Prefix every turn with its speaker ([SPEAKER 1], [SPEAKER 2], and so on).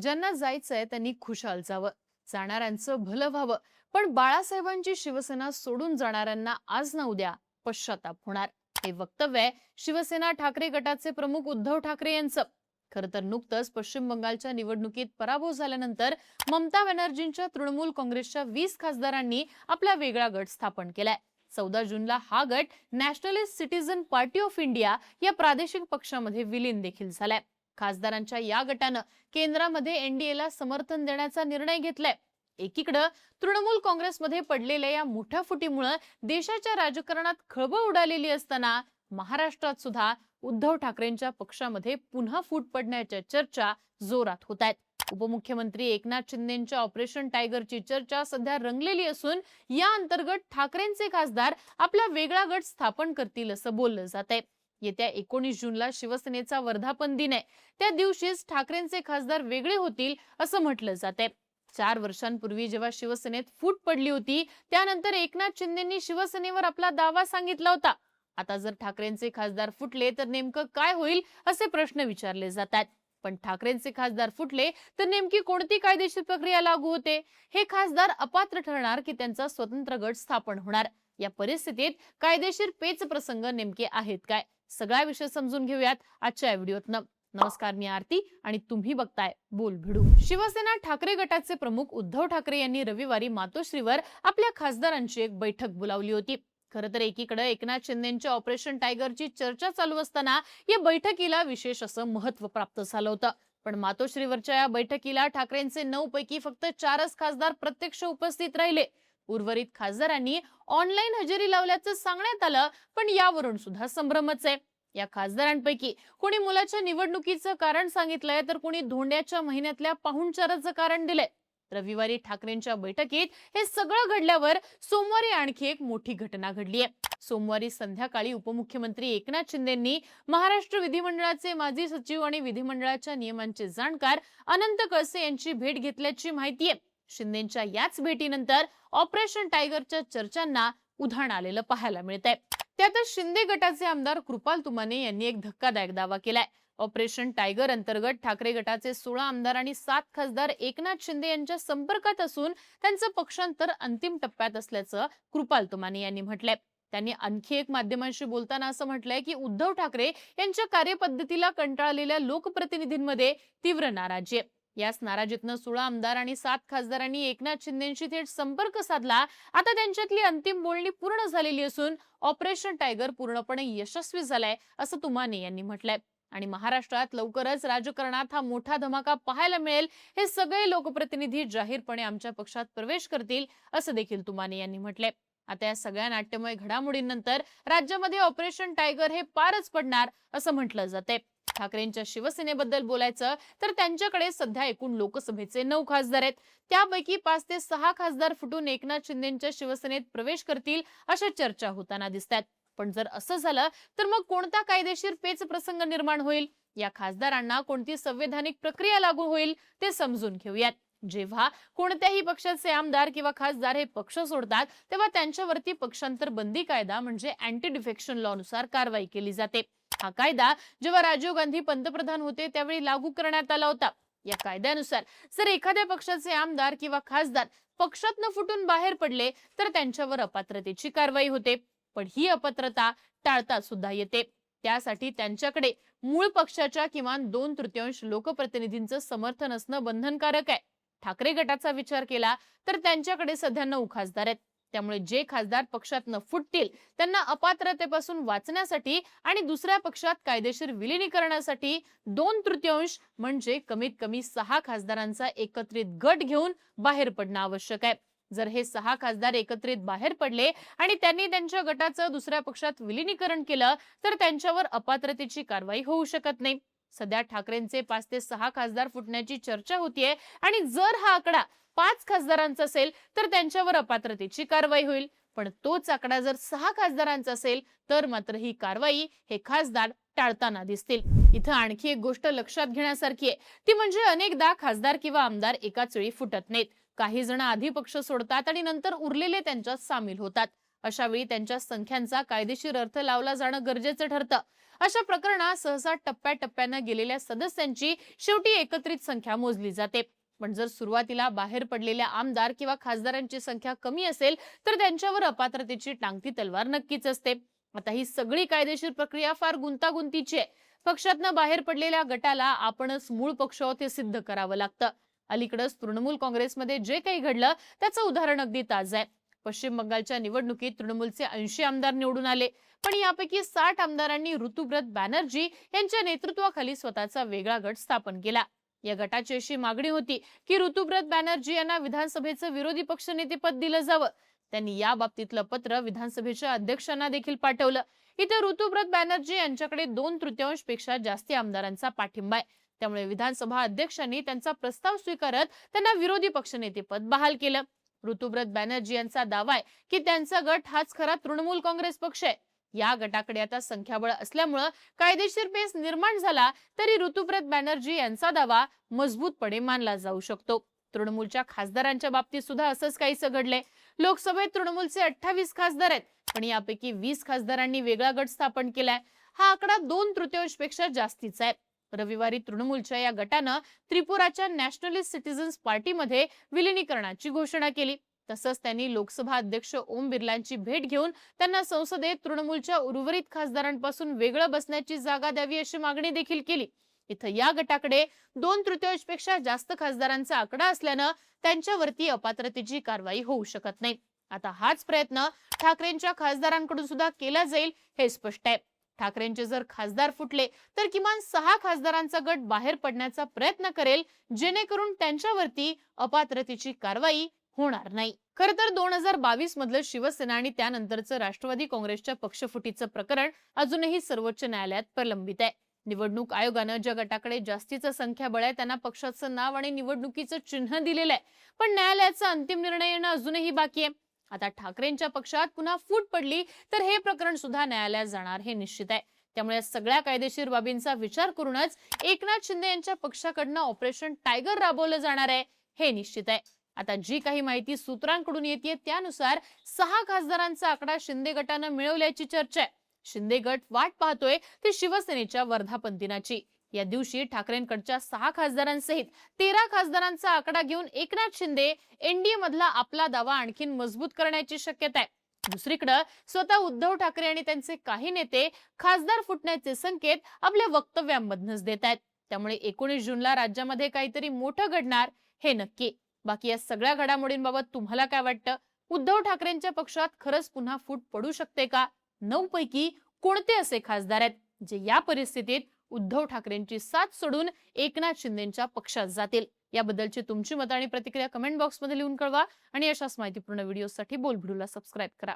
[SPEAKER 1] ज्यांना जायचंय त्यांनी खुशाल जावं, जाणाऱ्यांचं भलं व्हावं. पण बाळासाहेबांची शिवसेना सोडून जाणाऱ्यांना आज ना उद्या पश्चाताप होणार. हे वक्तव्य आहे शिवसेना ठाकरे गटाचे प्रमुख उद्धव ठाकरे यांचं. खरं तर नुकतंच पश्चिम बंगालच्या निवडणुकीत पराभव झाल्यानंतर ममता बॅनर्जींच्या तृणमूल काँग्रेसच्या 20 खासदारांनी आपला वेगळा गट स्थापन केलाय. 14 जूनला हा गट nationalist citizen party of India या प्रादेशिक पक्षामध्ये विलीन देखील झालाय. खासदारांच्या या गटानं केंद्रामध्ये एनडीएला समर्थन देण्याचा निर्णय घेतलाय. एकीकडे तृणमूल काँग्रेसमध्ये पडलेल्या या मोठ्या फुटीमुळे देशाच्या राजकारणात खळबळ उडालेली असताना महाराष्ट्रात सुद्धा उद्धव ठाकरेंच्या पक्षामध्ये पुन्हा फूट पडण्याच्या चर्चा जोरात होत आहेत. उपमुख्यमंत्री एकनाथ शिंदेंच्या ऑपरेशन टायगरची चर्चा सध्या रंगलेली असून या अंतर्गत ठाकरेंचे खासदार आपला वेगळा गट स्थापन करतील असं बोललं जात आहे. येत्या 19 जूनला शिवसेनेचा वर्धापन दिन आहे. त्या दिवशीच ठाकरेंचे खासदार वेगळे होतील असं म्हटलं जाते. 4 वर्षांपूर्वी जेव्हा शिवसेनेत फूट पडली होती त्यानंतर एकनाथ शिंदेंनी शिवसेनेवर आपला दावा सांगितला होता. आता जर ठाकरेंचे खासदार फुटले तर नेमकं काय होईल असे प्रश्न विचारले जातात. पण ठाकरेंचे खासदार फुटले तर नेमकी कोणती कायदेशीर प्रक्रिया लागू होते? हे खासदार अपात्र ठरणार की त्यांचा स्वतंत्र गट स्थापन होणार? या परिस्थितीत कायदेशीर पेच प्रसंग नेमके आहेत काय? सगळा विषय समजून घेऊयात आजच्या व्हिडिओतनं. नमस्कार, मी आरती आणि तुम्ही बघताय बोल भिडू. शिवसेना ठाकरे गटाचे प्रमुख उद्धव ठाकरे यांनी रविवारी मातोश्रीवर आपल्या खासदारांची एक बैठक बोलावली होती. खरं तर एकीकडे एकनाथ शिंदेंच्या ऑपरेशन टायगरची चर्चा चालू असताना या बैठकीला विशेष असं महत्व प्राप्त झालं होतं. पण मातोश्रीवरच्या या बैठकीला ठाकरेंचे 9 पैकी फक्त 4च खासदार प्रत्यक्ष उपस्थित राहिले. उर्वरित खासदारांनी ऑनलाईन हजेरी लावल्याचं सांगण्यात आलं, पण यावरून सुद्धा संभ्रमच आहे. या खासदारांपैकी कोणी मुलाच्या निवडणुकीचं कारण सांगितलंय तर कोणी धोंड्याच्या महिन्यातल्या पाहुणचाराचं कारण दिलंय. रविवारी ठाकरेंच्या बैठकीत हे सगळं घडल्यावर सोमवारी आणखी एक मोठी घटना घडलीय. सोमवारी संध्याकाळी उपमुख्यमंत्री एकनाथ शिंदेंनी महाराष्ट्र विधिमंडळाचे माजी सचिव आणि विधिमंडळाच्या नियमांचे जाणकार अनंत कळसे यांची भेट घेतल्याची माहिती आहे. शिंदेंच्या याच भेटीनंतर ऑपरेशन टायगरच्या चर्चांना उधाण आलेलं पाहायला मिळतंय. त्यातच शिंदे गटाचे आमदार कृपाल तुमाने यांनी एक धक्कादायक दावा केलाय. ऑपरेशन टायगर अंतर्गत ठाकरे गटाचे 16 आमदार आणि 7 खासदार एकनाथ शिंदे यांच्या संपर्कात असून त्यांचं पक्षांतर अंतिम टप्प्यात असल्याचं कृपाल तुमाने यांनी म्हटलंय. त्यांनी आणखी एक माध्यमांशी बोलताना असं म्हटलंय की उद्धव ठाकरे यांच्या कार्यपद्धतीला कंटाळलेल्या लोकप्रतिनिधींमध्ये तीव्र नाराजी आहे. याच नाराजीतनं 16 आमदार आणि 7 खासदारांनी एकनाथ शिंदेंशी थेट संपर्क साधला. आता त्यांच्यातली अंतिम बोलणी पूर्ण झालेली असून ऑपरेशन टायगर पूर्णपणे यशस्वी झालाय असं तुमाने यांनी म्हटलंय. आणि महाराष्ट्रात लवकरच राजकारणात हा मोठा धमाका पाहायला मिळेल. हे सगळे लोकप्रतिनिधी जाहीरपणे आमच्या पक्षात प्रवेश करतील असं देखील तुमाने यांनी म्हटलंय. आता या सगळ्या नाट्यमय घडामोडींनंतर राज्यामध्ये ऑपरेशन टायगर हे पारच पडणार असं म्हटलं जाते. ठाकरेंच्या शिवसेनेबद्दल बोलायचं तर त्यांच्याकडे सध्या एकूण लोकसभेचे 9 खासदार आहेत. त्यापैकी 5 ते 6 खासदार फुटून एकनाथ शिंदेंच्या शिवसेनेत प्रवेश करतील अशा चर्चा होताना दिसतात. पण जर असं झालं तर मग कोणता कायदेशीर पेच प्रसंग निर्माण होईल? या खासदारांना कोणती संवैधानिक प्रक्रिया लागू होईल ते समजून घेऊयात. जेव्हा कोणत्याही पक्षाचे आमदार किंवा खासदार हे पक्ष सोडतात तेव्हा त्यांच्यावरती पक्षांतर बंदी कायदा म्हणजे अँटी डिफेक्शन लॉ नुसार कारवाई केली जाते. हा कायदा जेव्हा राजीव गांधी पंतप्रधान होते त्यावेळी लागू करण्यात आला होता. या कायद्यानुसार जर एखाद्या पक्षाचे आमदार किंवा खासदार पक्षातनं फुटून बाहेर पडले तर त्यांच्यावर अपात्रतेची कारवाई होते. पण ही अपात्रता टाळता सुद्धा येते. त्यासाठी त्यांच्याकडे मूळ पक्षाच्या किमान 2/3 लोकप्रतिनिधींचं समर्थन असणं बंधनकारक आहे. ठाकरे गटाचा विचार केला तर त्यांच्याकडे सध्या 9 खासदार आहेत. त्यामुळे जे खासदार पक्षातनं फुटतील त्यांना अपात्रतेपासून वाचण्यासाठी आणि दुसऱ्या पक्षात कायदेशीर विलीनीकरणासाठी 2/3 म्हणजे कमीत कमी 6 खासदारांचा एकत्रित गट घेऊन बाहेर पडणं आवश्यक आहे. जर हे 6 खासदार एकत्रित बाहेर पडले आणि त्यांनी त्यांच्या गटाचं दुसऱ्या पक्षात विलीनीकरण केलं तर त्यांच्यावर अपात्रतेची कारवाई होऊ शकत नाही. सध्या ठाकरेंचे 5 ते 6 खासदार फुटण्याची चर्चा होतीये आणि जर हा आकडा 5 खासदारांचा असेल तर त्यांच्यावर अपात्रतेची कारवाई होईल. पण तोच आकडा जर 6 खासदारांचा असेल तर मात्र ही कारवाई हे खासदार टाळताना दिसतील. इथं आणखी एक गोष्ट लक्षात घेण्यासारखी आहे, ती म्हणजे अनेकदा खासदार किंवा आमदार एकाच वेळी फुटत नाहीत. काही जण आधी पक्ष सोडतात आणि नंतर उरलेले त्यांच्यात सामील होतात. अशा वेळी त्यांच्या संख्यांचा कायदेशीर अर्थ लावला जाणं गरजेचं ठरतं. अशा प्रकरणात सहसा टप्प्याटप्प्याने गेलेल्या सदस्यांची शेवटी एकत्रित संख्या मोजली जाते. पण जर सुरुवातीला बाहेर पडलेल्या आमदार किंवा खासदारांची संख्या कमी असेल तर त्यांच्यावर अपात्रतेची टांगती तलवार नक्कीच असते. आता ही सगळी कायदेशीर प्रक्रिया फार गुंतागुंतीची आहे. पक्षातनं बाहेर पडलेल्या गटाला आपणच मूळ पक्ष आहोत हे सिद्ध करावं लागतं. अलीकडेच तृणमूल काँग्रेसमध्ये जे काही घडलं त्याचं उदाहरण अगदी ताजं आहे. पश्चिम बंगालच्या निवडणुकीत तृणमूलचे 80 आमदार निवडून आले, पण यापैकी 60 आमदारांनी ऋतुव्रत बॅनर्जी यांच्या नेतृत्वाखाली स्वतःचा वेगळा गट स्थापन केला. या गटाची अशी मागणी होती की ऋतुव्रत बॅनर्जी यांना विधानसभेचं विरोधी पक्षनेतेपद दिलं जावं. त्यांनी या बाबतीतलं पत्र विधानसभेच्या अध्यक्षांना देखील पाठवलं. इथे ऋतुव्रत बॅनर्जी यांच्याकडे 2/3 पेक्षा जास्ती आमदारांचा पाठिंबा आहे. त्यामुळे विधानसभा अध्यक्षांनी त्यांचा प्रस्ताव स्वीकारत त्यांना विरोधी पक्षनेतेपद बहाल केलं. ऋतुव्रत बॅनर्जी यांचा दावा आहे की त्यांचा गट हाच खरा तृणमूल काँग्रेस पक्ष आहे. या गटाकडे आता संख्याबळ असल्यामुळे कायदेशीर पेच निर्माण झाला तरी ऋतुव्रत बॅनर्जी यांचा दावा मजबूतपणे मानला जाऊ शकतो. तृणमूलच्या खासदारांच्या बाबतीत सुद्धा असंच काहीसं घडलंय. लोकसभेत तृणमूलचे 28 खासदार आहेत, पण यापैकी 20 खासदारांनी वेगळा गट स्थापन केलाय. हा आकडा 2/3 पेक्षा जास्तीचा आहे. रविवारी तृणमूलच्या या गटानं त्रिपुराच्या नॅशनलिस्ट सिटीझन्स पार्टीमध्ये विलिनीकरणाची घोषणा केली. तसंच त्यांनी लोकसभा अध्यक्ष ओम बिर्लांची भेट घेऊन त्यांना संसदेत तृणमूलच्या उर्वरित खासदारांपासून वेगळं बसण्याची जागा द्यावी अशी मागणी देखील केली. इथं या गटाकडे 2/3 पेक्षा जास्त खासदारांचा आकडा असल्यानं त्यांच्यावरती अपात्रतेची कारवाई होऊ शकत नाही. आता हाच प्रयत्न ठाकरेंच्या खासदारांकडून सुद्धा केला जाईल हे स्पष्ट आहे. ठाकरेंचे जर खासदार फुटले तर किमान 6 खासदारांचा गट बाहेर पडण्याचा प्रयत्न करेल, जेणेकरून त्यांच्यावरती अपात्रतेची कारवाई होणार नाही. खरं तर 2022 मधलं शिवसेना आणि त्यानंतरचं राष्ट्रवादी काँग्रेसच्या पक्षफुटीचं प्रकरण अजूनही सर्वोच्च न्यायालयात प्रलंबित आहे. निवडणूक आयोगानं ज्या गटाकडे जास्तीचं संख्याबळ आहे त्यांना पक्षाचं नाव आणि निवडणुकीचं चिन्ह दिलेलं आहे, पण न्यायालयाचा अंतिम निर्णय येणं अजूनही बाकी आहे. आता ठाकरेंच्या पक्षात पुन्हा फूट पडली तर हे प्रकरण सुद्धा न्यायालयात जाणार हे निश्चित आहे. त्यामुळे सगळ्या कायदेशीर बाबींचा विचार करूनच एकनाथ शिंदे यांच्या पक्षाकडनं ऑपरेशन टायगर राबवलं जाणार आहे हे निश्चित आहे. आता जी काही माहिती सूत्रांकडून येते त्यानुसार 6 खासदारांचा आकडा शिंदे गटानं मिळवल्याची चर्चा आहे. शिंदे गट वाट पाहतोय ते शिवसेनेच्या वर्धापन दिनाची. या दिवशी ठाकरेंकडच्या 6 खासदारांसहित 13 खासदारांचा आकडा घेऊन एकनाथ शिंदे एनडीए मधला आपला दावा आणखीन मजबूत करण्याची शक्यता आहे. दुसरीकडे स्वतः उद्धव ठाकरे आणि त्यांचे काही नेते खासदार फुटण्याचे संकेत आपल्या वक्तव्यांमधूनच देत आहेत. त्यामुळे 19 जूनला राज्यामध्ये काहीतरी मोठं घडणार हे नक्की. बाकी या सगळ्या घडामोडींबाबत तुम्हाला काय वाटतं? उद्धव ठाकरेंच्या पक्षात खरंच पुन्हा फूट पडू शकते का? 9 पैकी कोणते असे खासदार आहेत जे या परिस्थितीत उद्धव ठाकरेंची साथ सोडून एकनाथ शिंदेच्या पक्षात जातील? याबद्दलची तुमची मतं आणि प्रतिक्रिया कमेंट बॉक्समध्ये लिहून कळवा आणि अशाच माहितीपूर्ण व्हिडिओसाठी बोलबिडूला सबस्क्राईब करा.